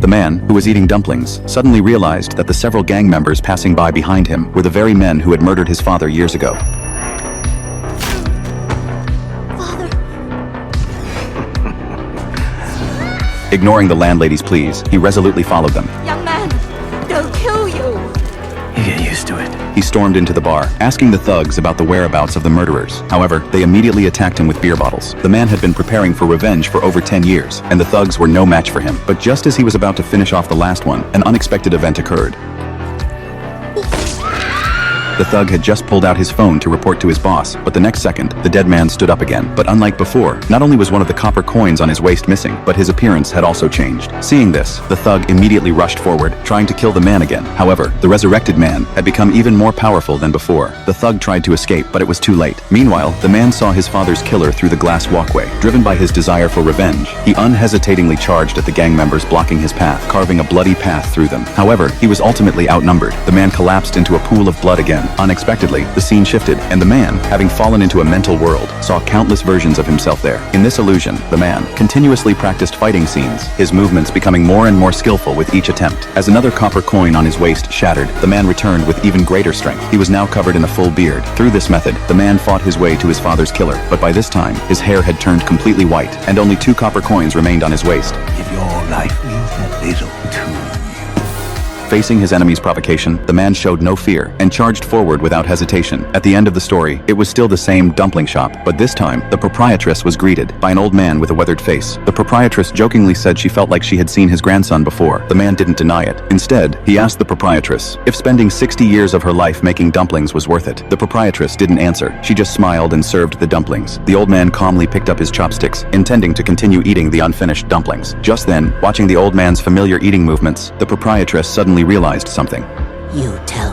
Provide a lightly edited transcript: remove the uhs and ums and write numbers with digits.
man, who was eating dumplings, suddenly realized that the several gang members passing by behind him were the very men who had murdered his father years ago. Father. Ignoring the landlady's pleas, he resolutely followed them. Young man, they'll kill you. You get used to it. He stormed into the bar, asking the thugs about the whereabouts of the murderers. However, they immediately attacked him with beer bottles. The man had been preparing for revenge for over 10 years, and the thugs were no match for him. But just as he was about to finish off the last one, an unexpected event occurred. The thug had just pulled out his phone to report to his boss, but the next second, the dead man stood up again. But unlike before, not only was one of the copper coins on his waist missing, but his appearance had also changed. Seeing this, the thug immediately rushed forward, trying to kill the man again. However, the resurrected man had become even more powerful than before. The thug tried to escape, but it was too late. Meanwhile, the man saw his father's killer through the glass walkway. Driven by his desire for revenge, he unhesitatingly charged at the gang members blocking his path, carving a bloody path through them. However, he was ultimately outnumbered. The man collapsed into a pool of blood again. Unexpectedly, the scene shifted, and the man, having fallen into a mental world, saw countless versions of himself there. In this illusion, the man continuously practiced fighting scenes, his movements becoming more and more skillful with each attempt. As another copper coin on his waist shattered, the man returned with even greater strength. He was now covered in a full beard. Through this method, the man fought his way to his father's killer, but by this time, his hair had turned completely white, and only 2 copper coins remained on his waist. If your life means that little to you. Facing his enemy's provocation, the man showed no fear and charged forward without hesitation. At the end of the story, it was still the same dumpling shop, but this time, the proprietress was greeted by an old man with a weathered face. The proprietress jokingly said she felt like she had seen his grandson before. The man didn't deny it. Instead, he asked the proprietress if spending 60 years of her life making dumplings was worth it. The proprietress didn't answer. She just smiled and served the dumplings. The old man calmly picked up his chopsticks, intending to continue eating the unfinished dumplings. Just then, watching the old man's familiar eating movements, the proprietress suddenly realized something. You tell